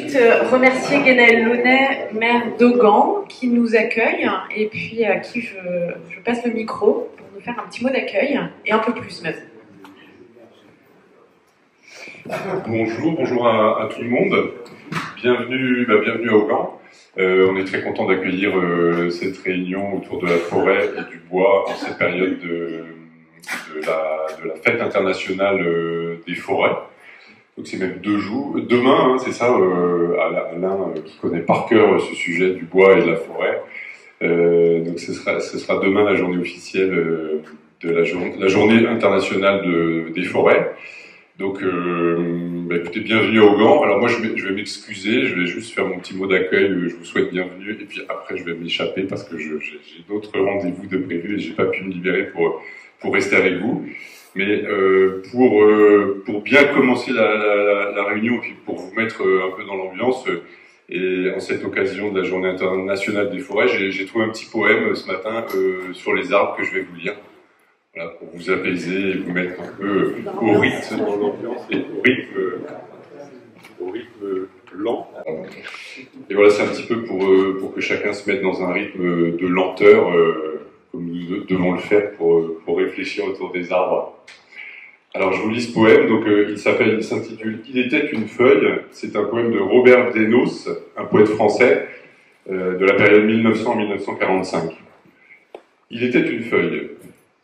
suite remercier Guénaëlle Launay, maire d'Augan, qui nous accueille et puis à qui je passe le micro pour nous faire un petit mot d'accueil et un peu plus même. Bonjour à tout le monde. Bienvenue à Augan. On est très content d'accueillir cette réunion autour de la forêt et du bois en cette période de la fête internationale des forêts. Donc c'est même 2 jours, demain, c'est ça, Alain qui connaît par cœur ce sujet du bois et de la forêt. Donc ce sera demain la journée officielle de la journée internationale des forêts. Donc écoutez, bienvenue à Augan. Alors moi je vais m'excuser, je vais juste faire mon petit mot d'accueil, je vous souhaite bienvenue, et puis après je vais m'échapper parce que j'ai d'autres rendez-vous de prévus et j'ai pas pu me libérer pour rester avec vous. Mais pour bien commencer la réunion, et puis pour vous mettre un peu dans l'ambiance, et en cette occasion de la Journée internationale des forêts, j'ai trouvé un petit poème ce matin sur les arbres que je vais vous lire. Voilà, pour vous apaiser et vous mettre un peu au rythme dans l'ambiance et au rythme lent. Et voilà, c'est un petit peu pour que chacun se mette dans un rythme de lenteur, comme nous devons le faire pour réfléchir autour des arbres. Alors je vous lis ce poème, donc il s'intitule « Il était une feuille ». C'est un poème de Robert Desnos, un poète français de la période 1900-1945. Il était une feuille.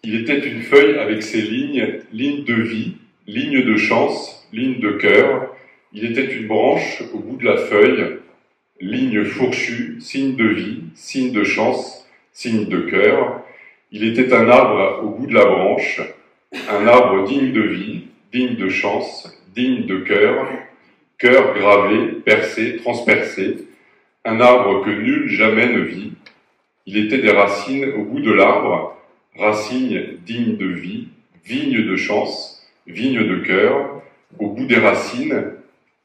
Il était une feuille avec ses lignes de vie, lignes de chance, lignes de cœur. Il était une branche au bout de la feuille, ligne fourchue, signe de vie, signe de chance, signe de cœur. Il était un arbre au bout de la branche, un arbre digne de vie, digne de chance, digne de cœur, cœur gravé, percé, transpercé, un arbre que nul jamais ne vit. Il était des racines au bout de l'arbre, racines dignes de vie, vigne de chance, vigne de cœur. Au bout des racines,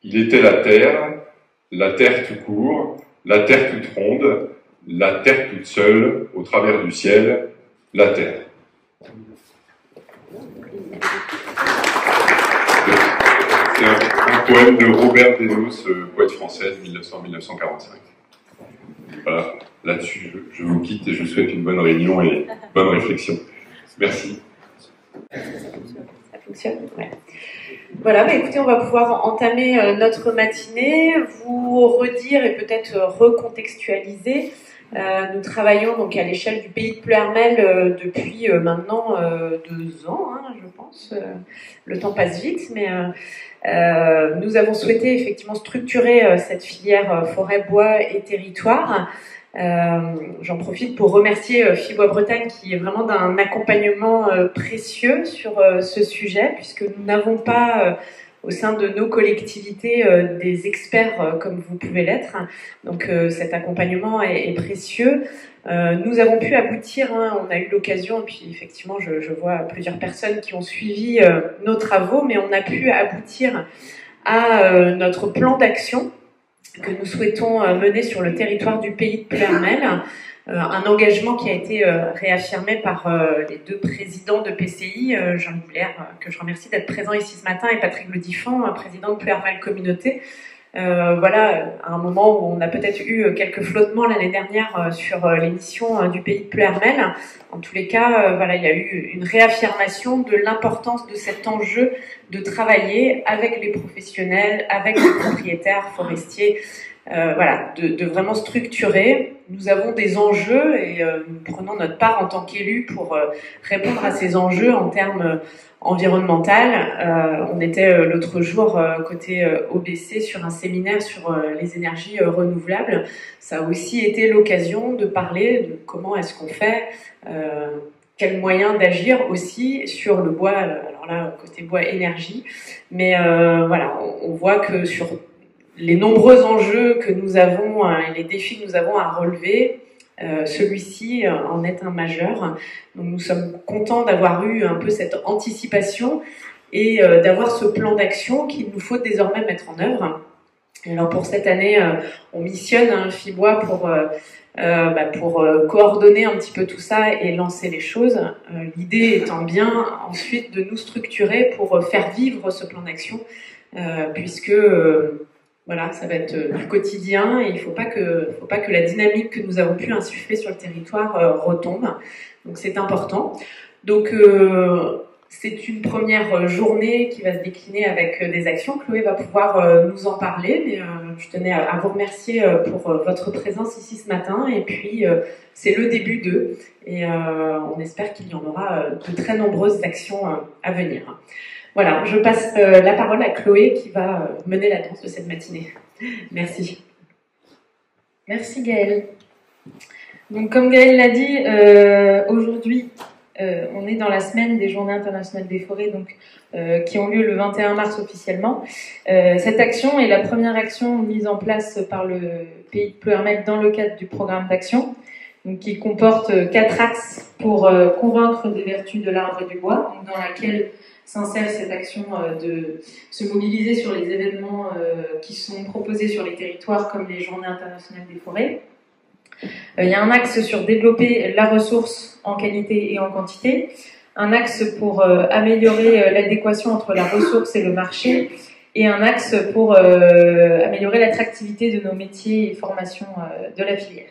il était la terre tout court, la terre toute ronde, la terre toute seule, au travers du ciel, la terre. C'est un poème de Robert Desnos, poète français de 1900-1945. Voilà, là-dessus, je vous quitte et je vous souhaite une bonne réunion et bonne réflexion. Merci. Ça fonctionne ? Ouais. Voilà, écoutez, on va pouvoir entamer notre matinée, vous redire et peut-être recontextualiser. Nous travaillons donc à l'échelle du pays de Pleuhermel depuis maintenant 2 ans, je pense. Le temps passe vite, mais nous avons souhaité effectivement structurer cette filière forêt, bois et territoire. J'en profite pour remercier Fibois Bretagne qui est vraiment d'un accompagnement précieux sur ce sujet, puisque nous n'avons pas au sein de nos collectivités des experts comme vous pouvez l'être. Donc cet accompagnement est précieux. Nous avons pu aboutir, on a eu l'occasion, et puis effectivement je vois plusieurs personnes qui ont suivi nos travaux, mais on a pu aboutir à notre plan d'action que nous souhaitons mener sur le territoire du pays de Pleuhermel, un engagement qui a été réaffirmé par les 2 présidents de PCI, Jean Boulaire, que je remercie d'être présent ici ce matin, et Patrick Le Diffant, président de Pleuhermel Communauté. Voilà, à un moment où on a peut-être eu quelques flottements l'année dernière sur l'émission du pays de Pleuhermel. En tous les cas, voilà, il y a eu une réaffirmation de l'importance de cet enjeu de travailler avec les professionnels, avec les propriétaires forestiers, voilà, de vraiment structurer. Nous avons des enjeux et nous prenons notre part en tant qu'élus pour répondre à ces enjeux en termes environnementaux. On était l'autre jour côté OBC sur un séminaire sur les énergies renouvelables. Ça a aussi été l'occasion de parler de comment est-ce qu'on fait, quels moyens d'agir aussi sur le bois, alors là côté bois énergie, mais voilà, on voit que sur les nombreux enjeux que nous avons et les défis que nous avons à relever, celui-ci en est un majeur. Donc nous sommes contents d'avoir eu un peu cette anticipation et d'avoir ce plan d'action qu'il nous faut désormais mettre en œuvre. Alors pour cette année, on missionne Fibois pour coordonner un petit peu tout ça et lancer les choses. L'idée étant bien ensuite de nous structurer pour faire vivre ce plan d'action, puisque Voilà, ça va être du quotidien et il ne faut pas que la dynamique que nous avons pu insuffler sur le territoire retombe. Donc c'est important. Donc c'est une première journée qui va se décliner avec des actions. Chloé va pouvoir nous en parler, mais je tenais à vous remercier pour votre présence ici ce matin. Et puis c'est le début d'eux et on espère qu'il y en aura de très nombreuses actions à venir. Voilà, je passe la parole à Chloé qui va mener la danse de cette matinée. Merci. Merci Gaëlle. Donc comme Gaëlle l'a dit, aujourd'hui on est dans la semaine des Journées internationales des forêts, donc qui ont lieu le 21 mars officiellement. Cette action est la première action mise en place par le pays de Ploërmel dans le cadre du programme d'action, donc qui comporte 4 axes pour convaincre des vertus de l'arbre et du bois, donc dans laquelle s'insère cette action de se mobiliser sur les événements qui sont proposés sur les territoires comme les Journées internationales des forêts. Il y a un axe sur développer la ressource en qualité et en quantité, un axe pour améliorer l'adéquation entre la ressource et le marché, et un axe pour améliorer l'attractivité de nos métiers et formations de la filière.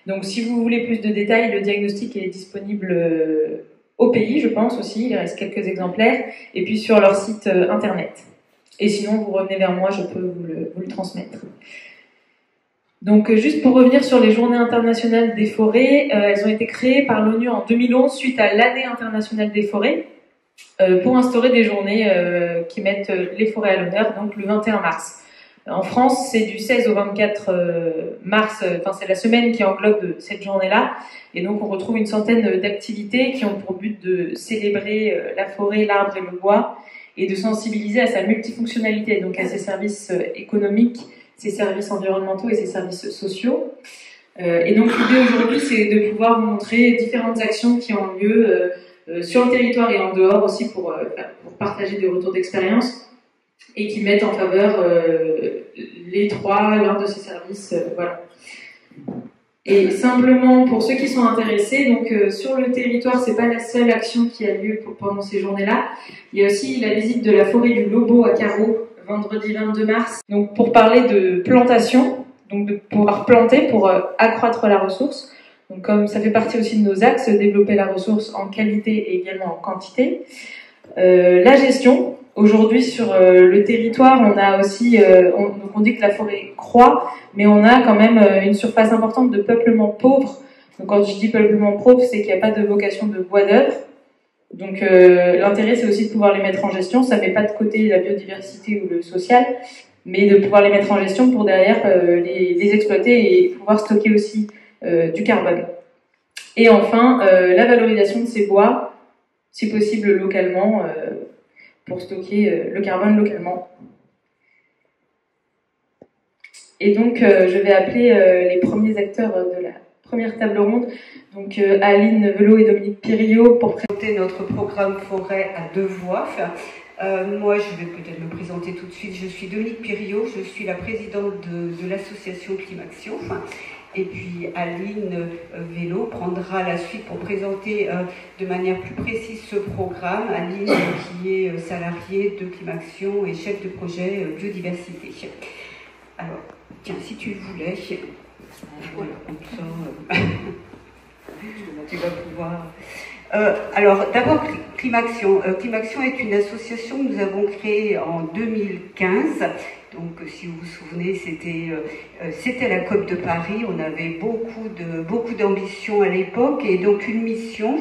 Donc si vous voulez plus de détails, le diagnostic est disponible au pays, je pense aussi, il reste quelques exemplaires, et puis sur leur site internet. Et sinon, vous revenez vers moi, je peux vous le transmettre. Donc, juste pour revenir sur les Journées internationales des forêts, elles ont été créées par l'ONU en 2011 suite à l'année internationale des forêts, pour instaurer des journées qui mettent les forêts à l'honneur, donc le 21 mars. En France, c'est du 16 au 24 mars, c'est la semaine qui englobe cette journée-là. Et donc, on retrouve une centaine d'activités qui ont pour but de célébrer la forêt, l'arbre et le bois, et de sensibiliser à sa multifonctionnalité, donc à ses services économiques, ses services environnementaux et ses services sociaux. Et donc, l'idée aujourd'hui, c'est de pouvoir vous montrer différentes actions qui ont lieu sur le territoire et en dehors aussi pour partager des retours d'expérience, et qui mettent en faveur l'un de ces services. Voilà. Et simplement, pour ceux qui sont intéressés, donc sur le territoire, c'est pas la seule action qui a lieu pendant ces journées-là. Il y a aussi la visite de la forêt du Lobo à Carreau, vendredi 22 mars. Donc pour parler de plantation, donc de pouvoir planter pour accroître la ressource. Donc comme ça fait partie aussi de nos axes, développer la ressource en qualité et également en quantité. La gestion. Aujourd'hui, sur le territoire, on a aussi, on dit que la forêt croît, mais on a quand même une surface importante de peuplement pauvre. Donc, quand je dis peuplement pauvre, c'est qu'il n'y a pas de vocation de bois d'œuvre. Donc, l'intérêt, c'est aussi de pouvoir les mettre en gestion. Ça ne met pas de côté la biodiversité ou le social, mais de pouvoir les mettre en gestion pour derrière les exploiter et pouvoir stocker aussi du carbone. Et enfin, la valorisation de ces bois, si possible localement, pour stocker le carbone localement. Et donc, je vais appeler les premiers acteurs de la première table ronde, donc Aline Velot et Dominique Piriot, pour présenter notre programme forêt à 2 voix. Moi, je vais peut-être me présenter tout de suite. Je suis Dominique Piriot, je suis la présidente de l'association Climaction. Et puis Aline Velot prendra la suite pour présenter de manière plus précise ce programme. Aline qui est salariée de Climaction et chef de projet biodiversité. Alors, tiens, si tu le voulais, voilà, comme ça, tu vas pouvoir... alors, d'abord, Climaction. Climaction est une association que nous avons créée en 2015. Donc, si vous vous souvenez, c'était la COP de Paris. On avait beaucoup d'ambition à l'époque, et donc une mission,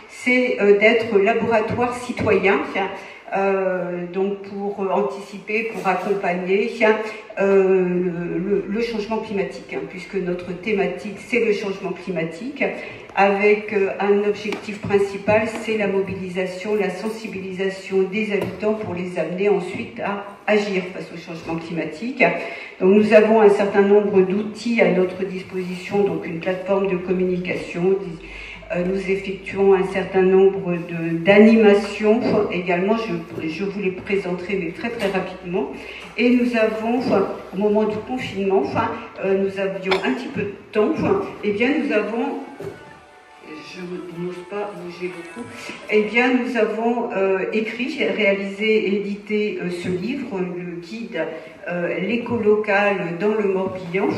c'est d'être laboratoire citoyen. Donc pour anticiper, pour accompagner le changement climatique, puisque notre thématique c'est le changement climatique, avec un objectif principal, c'est la mobilisation, la sensibilisation des habitants pour les amener ensuite à agir face au changement climatique. Donc nous avons un certain nombre d'outils à notre disposition, donc une plateforme de communication. Nous effectuons un certain nombre d'animations également, je vous les présenterai mais très très rapidement. Et nous avons, au moment du confinement, nous avions un petit peu de temps, et bien nous avons, je n'ose pas bouger beaucoup. Eh bien, nous avons écrit, réalisé et édité ce livre, le guide L'éco-local dans le Morbihan,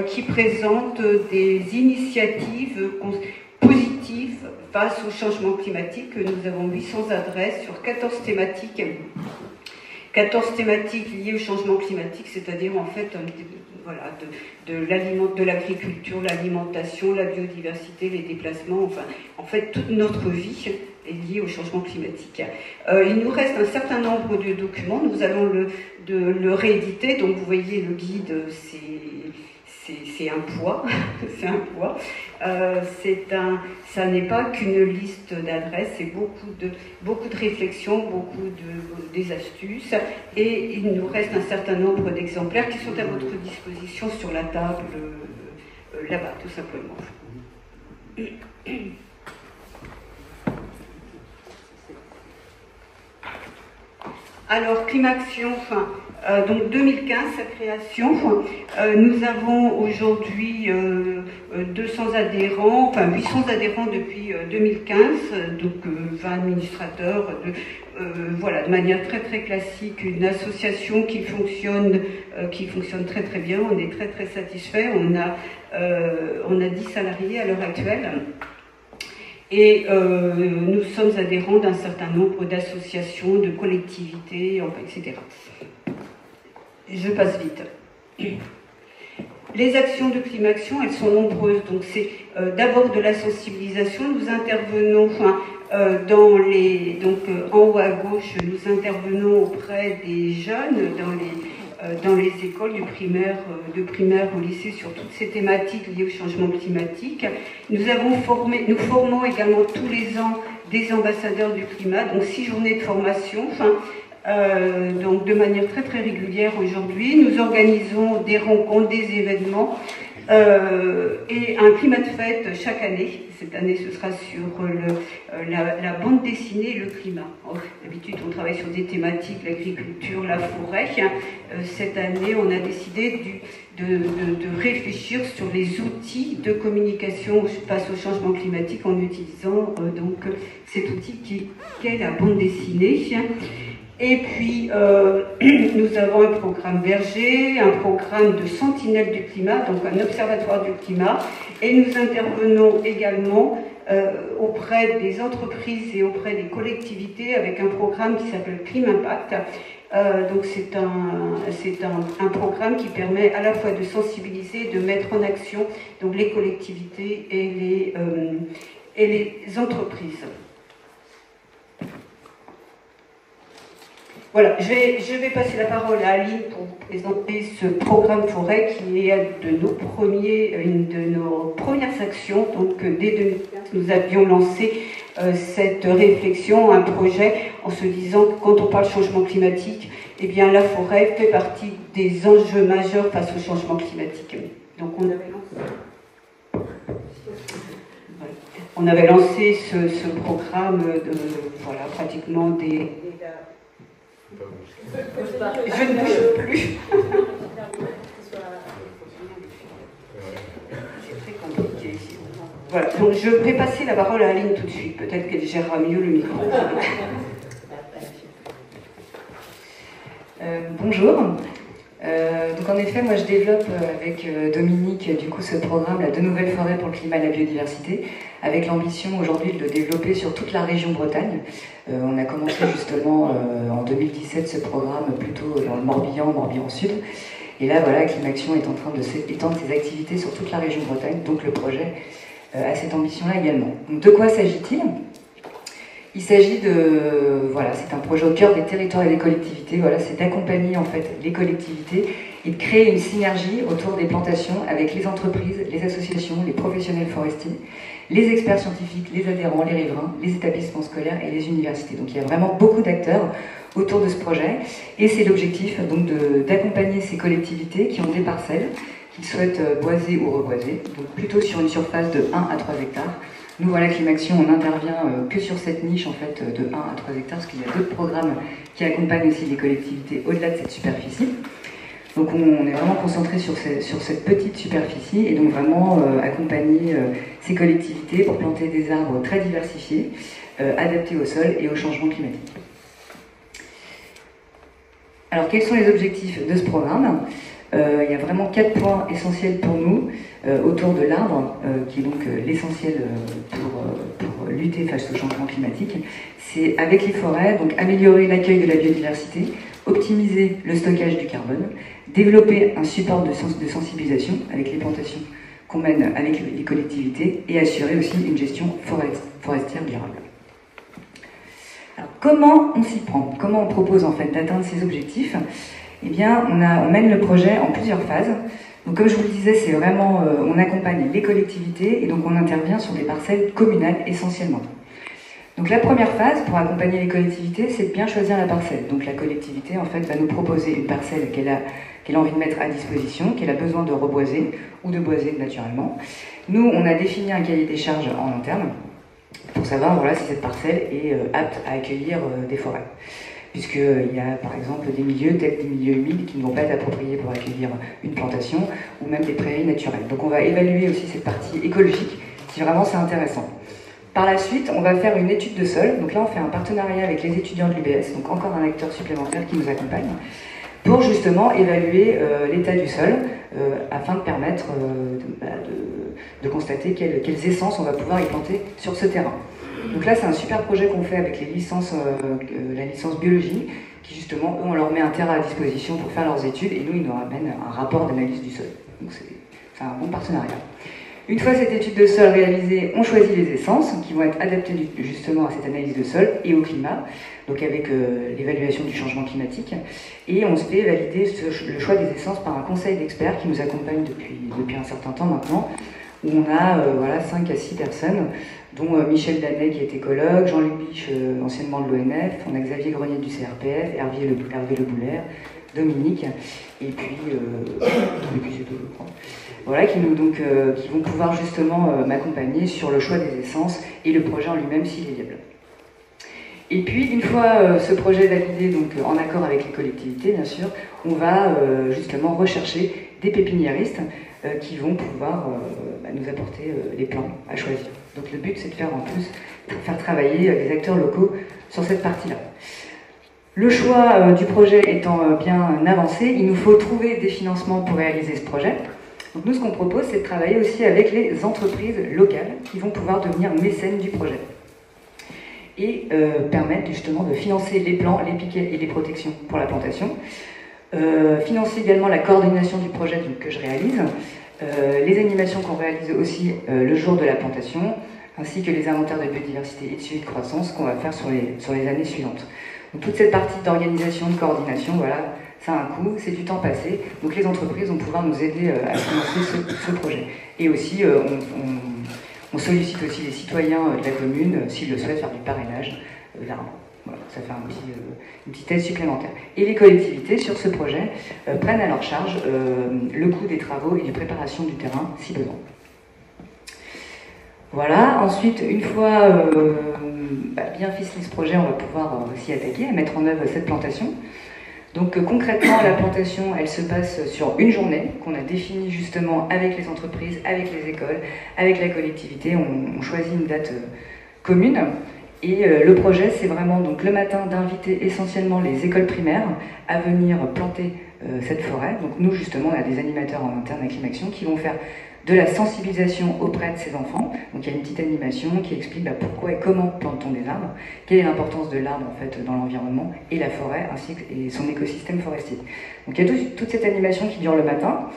qui présente des initiatives positives face au changement climatique. Nous avons 800 adresses sur 14 thématiques. 14 thématiques liées au changement climatique, c'est-à-dire en fait voilà, de l'agriculture, l'alimentation, la biodiversité, les déplacements, enfin en fait toute notre vie est liée au changement climatique. Il nous reste un certain nombre de documents, nous allons le rééditer, donc vous voyez le guide, c'est un poids, c'est un poids. Ça n'est pas qu'une liste d'adresses, c'est beaucoup de réflexions, des astuces, et il nous reste un certain nombre d'exemplaires qui sont à votre disposition sur la table là-bas, tout simplement. Alors, Climaction, donc 2015, sa création, nous avons aujourd'hui 200 adhérents, enfin 800 adhérents depuis 2015, donc 20 administrateurs, voilà, de manière très très classique, une association qui fonctionne très très bien, on est très très satisfait, on a 10 salariés à l'heure actuelle. Et nous sommes adhérents d'un certain nombre d'associations, de collectivités, etc. Je passe vite. Les actions de Climaction, elles sont nombreuses. Donc c'est d'abord de la sensibilisation. Nous intervenons en haut à gauche, nous intervenons auprès des jeunes dans les écoles de primaire au lycée sur toutes ces thématiques liées au changement climatique. Nous formons également tous les ans des ambassadeurs du climat, donc 6 journées de formation, donc de manière très très régulière aujourd'hui. Nous organisons des rencontres, des événements et un climat de fête chaque année. Cette année, ce sera sur la bande dessinée et le climat. D'habitude, on travaille sur des thématiques, l'agriculture, la forêt. Cette année, on a décidé de réfléchir sur les outils de communication face au changement climatique en utilisant donc cet outil qu'est la bande dessinée. Et puis, nous avons un programme berger, un programme de sentinelle du climat, donc un observatoire du climat, et nous intervenons également auprès des entreprises et auprès des collectivités avec un programme qui s'appelle Climampact. Donc c'est un programme qui permet à la fois de sensibiliser, de mettre en action donc les collectivités et les entreprises. Voilà, je vais passer la parole à Aline pour vous présenter ce programme forêt qui est une de nos premières actions. Donc dès 2015, nous avions lancé cette réflexion, un projet, en se disant que quand on parle changement climatique, eh bien la forêt fait partie des enjeux majeurs face au changement climatique. Donc on avait lancé ce programme voilà, pratiquement des... Je ne bouge plus. C'est très compliqué ici. Voilà, donc je vais passer la parole à Aline tout de suite. Peut-être qu'elle gérera mieux le micro. Bonjour. Donc en effet, moi je développe avec Dominique du coup ce programme, la De Nouvelles Forêts pour le climat et la biodiversité, avec l'ambition aujourd'hui de le développer sur toute la région Bretagne. On a commencé justement en 2017 ce programme plutôt dans le Morbihan Sud. Et là voilà, Climaction est en train d'étendre ses activités sur toute la région Bretagne, donc le projet a cette ambition-là également. Donc de quoi s'agit-il ? Il s'agit voilà, c'est un projet au cœur des territoires et des collectivités, voilà, c'est d'accompagner en fait les collectivités et de créer une synergie autour des plantations avec les entreprises, les associations, les professionnels forestiers, les experts scientifiques, les adhérents, les riverains, les établissements scolaires et les universités. Donc il y a vraiment beaucoup d'acteurs autour de ce projet et c'est l'objectif donc d'accompagner ces collectivités qui ont des parcelles, qui souhaitent boiser ou reboiser, donc plutôt sur une surface de 1 à 3 hectares. Nous, voilà, Climaction, on n'intervient que sur cette niche, en fait, de 1 à 3 hectares, parce qu'il y a d'autres programmes qui accompagnent aussi les collectivités au-delà de cette superficie. Donc on est vraiment concentré sur cette petite superficie et donc vraiment accompagner ces collectivités pour planter des arbres très diversifiés, adaptés au sol et au changement climatique. Alors quels sont les objectifs de ce programme ? Il y a vraiment 4 points essentiels pour nous autour de l'arbre, qui est donc l'essentiel pour lutter face au changement climatique. C'est avec les forêts, donc améliorer l'accueil de la biodiversité, optimiser le stockage du carbone, développer un support de sensibilisation avec les plantations qu'on mène avec les collectivités et assurer aussi une gestion forestière durable. Alors, comment on s'y prend? Comment on propose en fait d'atteindre ces objectifs? Eh bien, on mène le projet en plusieurs phases. Donc, comme je vous le disais, c'est vraiment, on accompagne les collectivités et donc on intervient sur des parcelles communales essentiellement. Donc la première phase pour accompagner les collectivités, c'est de bien choisir la parcelle. Donc la collectivité en fait va nous proposer une parcelle qu'elle a envie de mettre à disposition, qu'elle a besoin de reboiser ou de boiser naturellement. Nous, on a défini un cahier des charges en interne pour savoir voilà, si cette parcelle est apte à accueillir des forêts. Puisqu'il y a par exemple des milieux tels que des milieux humides qui ne vont pas être appropriés pour accueillir une plantation ou même des prairies naturelles. Donc on va évaluer aussi cette partie écologique si vraiment c'est intéressant. Par la suite, on va faire une étude de sol. Donc là, on fait un partenariat avec les étudiants de l'UBS, donc encore un acteur supplémentaire qui nous accompagne, pour justement évaluer l'état du sol, afin de permettre de constater quelles essences on va pouvoir y planter sur ce terrain. Donc là, c'est un super projet qu'on fait avec les licences, la licence biologie, qui justement, eux, on leur met un terrain à disposition pour faire leurs études, et nous, ils nous ramènent un rapport d'analyse du sol. Donc c'est un bon partenariat. Une fois cette étude de sol réalisée, on choisit les essences qui vont être adaptées justement à cette analyse de sol et au climat, donc avec l'évaluation du changement climatique. Et on se fait valider le choix des essences par un conseil d'experts qui nous accompagne depuis un certain temps maintenant, où on a voilà, 5 à 6 personnes, dont Michel Danet qui est écologue, Jean-Luc Biche, anciennement de l'ONF, on a Xavier Grenier du CRPF, Hervé Le Boulaire, Dominique, et puis c'est tout, je crois. Voilà, qui vont pouvoir justement m'accompagner sur le choix des essences et le projet en lui-même s'il est viable. Et puis, une fois ce projet validé, donc en accord avec les collectivités, bien sûr, on va justement rechercher des pépiniéristes qui vont pouvoir nous apporter les plants à choisir. Donc le but, c'est de faire travailler les acteurs locaux sur cette partie-là. Le choix du projet étant bien avancé, il nous faut trouver des financements pour réaliser ce projet. Donc nous, ce qu'on propose, c'est de travailler aussi avec les entreprises locales qui vont pouvoir devenir mécènes du projet et permettre justement de financer les plants, les piquets et les protections pour la plantation, financer également la coordination du projet que je réalise, les animations qu'on réalise aussi le jour de la plantation, ainsi que les inventaires de biodiversité et de suivi de croissance qu'on va faire sur les années suivantes. Donc toute cette partie d'organisation, de coordination, voilà, ça a un coût, c'est du temps passé. Donc les entreprises vont pouvoir nous aider à financer ce projet. Et aussi, on sollicite aussi les citoyens de la commune, s'ils le souhaitent, faire du parrainage d'arbres. Voilà, ça fait une petite aide supplémentaire. Et les collectivités, sur ce projet, prennent à leur charge le coût des travaux et des préparations du terrain, si besoin. Voilà, ensuite, une fois bien ficelé ce projet, on va pouvoir s'y attaquer, à mettre en œuvre cette plantation. Donc concrètement, la plantation, elle se passe sur une journée qu'on a définie justement avec les entreprises, avec les écoles, avec la collectivité. On choisit une date commune. Et le projet, c'est vraiment donc le matin d'inviter essentiellement les écoles primaires à venir planter cette forêt. Donc nous, justement, on a des animateurs en interne à Climaction qui vont faire de la sensibilisation auprès de ces enfants. Donc il y a une petite animation qui explique pourquoi et comment plante-t-on des arbres, quelle est l'importance de l'arbre en fait dans l'environnement et la forêt ainsi que son écosystème forestier. Donc il y a toute cette animation qui dure le matin,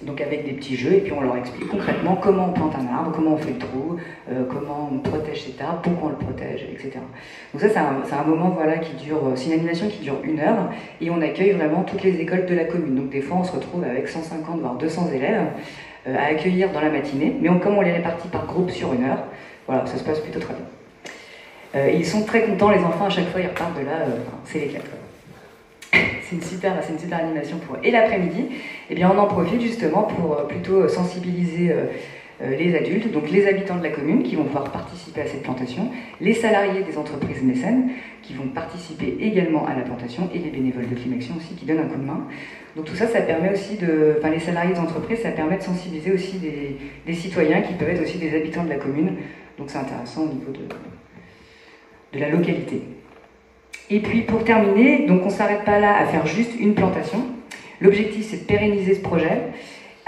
donc avec des petits jeux, et puis on leur explique concrètement comment on plante un arbre, comment on fait le trou, comment on protège cet arbre, pourquoi on le protège, etc. Donc ça c'est un moment voilà, qui dure, c'est une animation qui dure 1 heure, et on accueille vraiment toutes les écoles de la commune. Donc des fois on se retrouve avec 150 voire 200 élèves à accueillir dans la matinée, mais comme on les répartit par groupe sur 1 heure, voilà, ça se passe plutôt très bien. Ils sont très contents, les enfants, à chaque fois ils repartent de là, c'est l'éclat. C'est une super animation pour eux. Et l'après-midi, eh bien, on en profite justement pour plutôt sensibiliser les adultes, donc les habitants de la commune qui vont pouvoir participer à cette plantation, les salariés des entreprises mécènes qui vont participer également à la plantation et les bénévoles de Climaction aussi qui donnent un coup de main. Donc tout ça, ça permet aussi enfin les salariés des entreprises, ça permet de sensibiliser aussi des citoyens qui peuvent être aussi des habitants de la commune. Donc c'est intéressant au niveau de la localité. Et puis pour terminer, donc on ne s'arrête pas là à faire juste une plantation. L'objectif c'est de pérenniser ce projet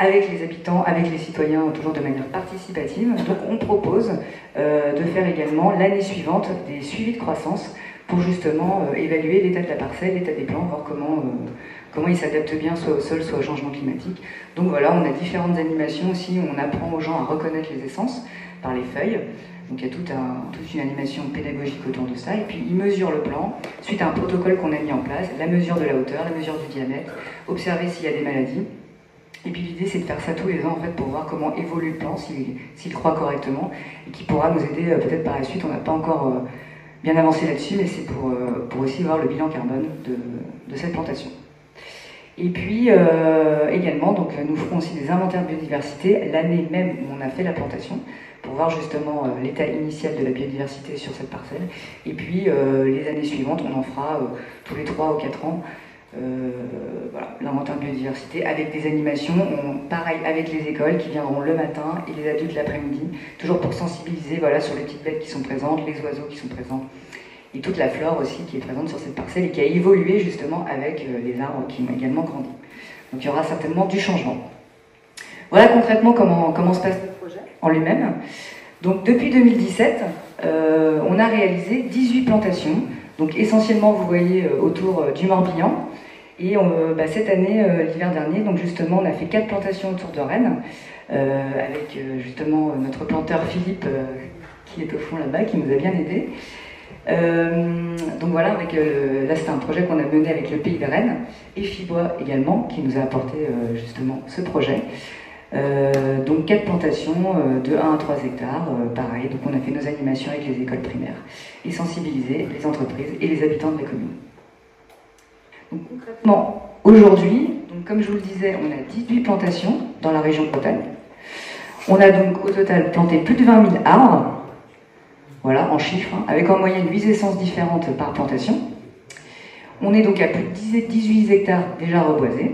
avec les habitants, avec les citoyens, toujours de manière participative. Donc on propose de faire également l'année suivante des suivis de croissance pour justement évaluer l'état de la parcelle, l'état des plants, voir comment ils s'adaptent bien soit au sol, soit au changement climatique. Donc voilà, on a différentes animations aussi où on apprend aux gens à reconnaître les essences par les feuilles. Donc il y a toute une animation pédagogique autour de ça. Et puis ils mesurent le plan suite à un protocole qu'on a mis en place, la mesure de la hauteur, la mesure du diamètre, observer s'il y a des maladies. Et puis l'idée c'est de faire ça tous les ans en fait pour voir comment évolue le plan, s'il croît correctement et qui pourra nous aider peut-être par la suite. On n'a pas encore bien avancé là-dessus, mais c'est pour aussi voir le bilan carbone de cette plantation. Et puis également, donc, nous ferons aussi des inventaires de biodiversité l'année même où on a fait la plantation pour voir justement l'état initial de la biodiversité sur cette parcelle. Et puis les années suivantes, on en fera tous les 3 ou 4 ans. Voilà, l'inventaire de biodiversité avec des animations, pareil avec les écoles qui viendront le matin et les adultes l'après-midi, toujours pour sensibiliser voilà, sur les petites bêtes qui sont présentes, les oiseaux qui sont présents et toute la flore aussi qui est présente sur cette parcelle et qui a évolué justement avec les arbres qui ont également grandi. Donc il y aura certainement du changement. Voilà concrètement comment se passe le projet en lui-même. Donc depuis 2017, on a réalisé 18 plantations, donc essentiellement vous voyez autour du Morbihan. Et cette année, l'hiver dernier, donc justement, on a fait 4 plantations autour de Rennes, avec justement notre planteur Philippe, qui est au fond là-bas, qui nous a bien aidés. Donc voilà, là c'est un projet qu'on a mené avec le Pays de Rennes, et Fibois également, qui nous a apporté justement ce projet. Donc 4 plantations de 1 à 3 hectares, pareil, donc on a fait nos animations avec les écoles primaires, et sensibiliser les entreprises et les habitants de la commune. Donc concrètement, aujourd'hui, comme je vous le disais, on a 18 plantations dans la région de Bretagne. On a donc au total planté plus de 20 000 arbres, voilà, en chiffres, hein, avec en moyenne 8 essences différentes par plantation. On est donc à plus de 18 hectares déjà reboisés.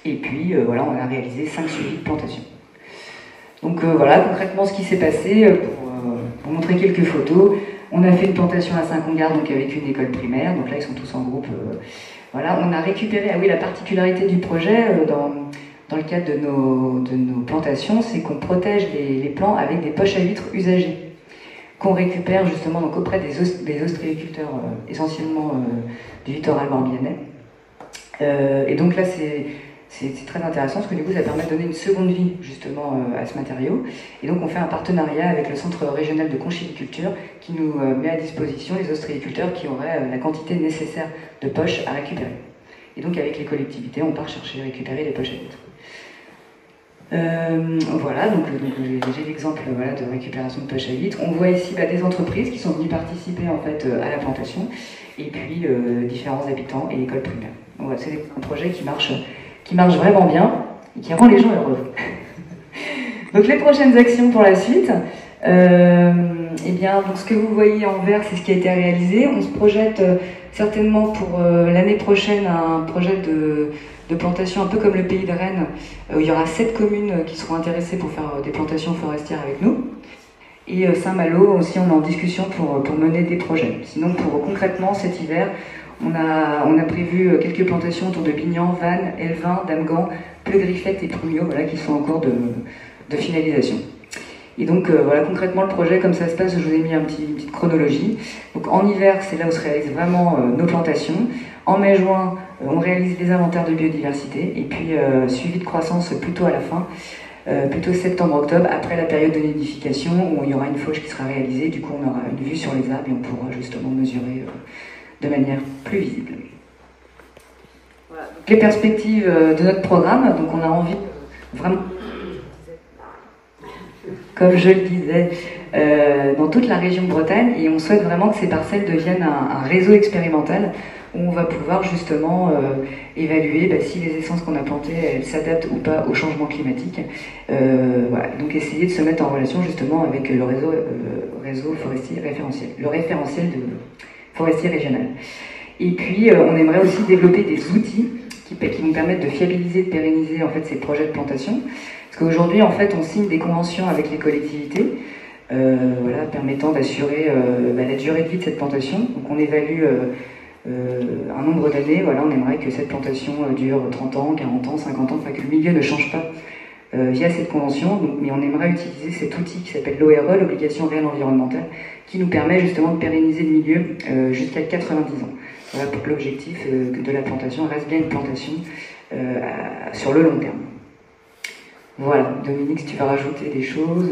Et puis voilà, on a réalisé 5 suivis de plantation. Donc voilà concrètement ce qui s'est passé, pour montrer quelques photos. On a fait une plantation à Saint-Congar, donc avec une école primaire, donc là ils sont tous en groupe. Voilà, on a récupéré, ah oui, la particularité du projet dans le cadre de nos plantations, c'est qu'on protège les plants avec des poches à huîtres usagées, qu'on récupère justement donc, auprès des ostréiculteurs, essentiellement du littoral morbihanais. Et donc là c'est très intéressant parce que du coup ça permet de donner une seconde vie justement à ce matériau. Et donc on fait un partenariat avec le Centre régional de conchyliculture qui nous met à disposition les ostréiculteurs qui auraient la quantité nécessaire de poches à récupérer. Et donc avec les collectivités on part chercher à récupérer les poches à huîtres. Voilà, donc j'ai l'exemple voilà, de récupération de poches à huîtres. On voit ici des entreprises qui sont venues participer en fait à la plantation et puis différents habitants et écoles primaires. Donc voilà, c'est un projet qui marche vraiment bien et qui rend les gens heureux. Donc les prochaines actions pour la suite, eh bien, donc ce que vous voyez en vert, c'est ce qui a été réalisé. On se projette certainement pour l'année prochaine un projet de plantation un peu comme le Pays de Rennes, où il y aura 7 communes qui seront intéressées pour faire des plantations forestières avec nous. Et Saint-Malo aussi, on est en discussion pour mener des projets. Sinon, concrètement, cet hiver, on a prévu quelques plantations autour de Bignan, Vannes, Elvin, Damgan, Pleu-Griffette et Prumio, voilà, qui sont en cours de finalisation. Et donc voilà concrètement le projet, comme ça se passe, je vous ai mis une petite chronologie. Donc en hiver, c'est là où se réalisent vraiment nos plantations. En mai-juin, on réalise les inventaires de biodiversité et puis suivi de croissance plutôt à la fin, plutôt septembre-octobre, après la période de nidification où il y aura une fauche qui sera réalisée. Du coup, on aura une vue sur les arbres et on pourra justement mesurer de manière plus visible. Voilà. Donc, les perspectives de notre programme, donc on a envie vraiment, comme je le disais, dans toute la région de Bretagne, et on souhaite vraiment que ces parcelles deviennent un réseau expérimental où on va pouvoir justement évaluer si les essences qu'on a plantées, elles s'adaptent ou pas au changement climatique. Voilà. Donc essayer de se mettre en relation justement avec le réseau forestier référentiel, le référentiel de forestier régional. Et puis on aimerait aussi développer des outils qui vont permettre de fiabiliser, de pérenniser en fait ces projets de plantation. Parce qu'aujourd'hui en fait on signe des conventions avec les collectivités, voilà, permettant d'assurer la durée de vie de cette plantation. Donc on évalue un nombre d'années, voilà, on aimerait que cette plantation dure 30 ans, 40 ans, 50 ans, enfin que le milieu ne change pas via cette convention, donc, mais on aimerait utiliser cet outil qui s'appelle l'ORE, l'obligation réelle environnementale, qui nous permet justement de pérenniser le milieu jusqu'à 90 ans. Voilà, pour que l'objectif de la plantation reste bien une plantation sur le long terme. Voilà, Dominique, si tu veux rajouter des choses...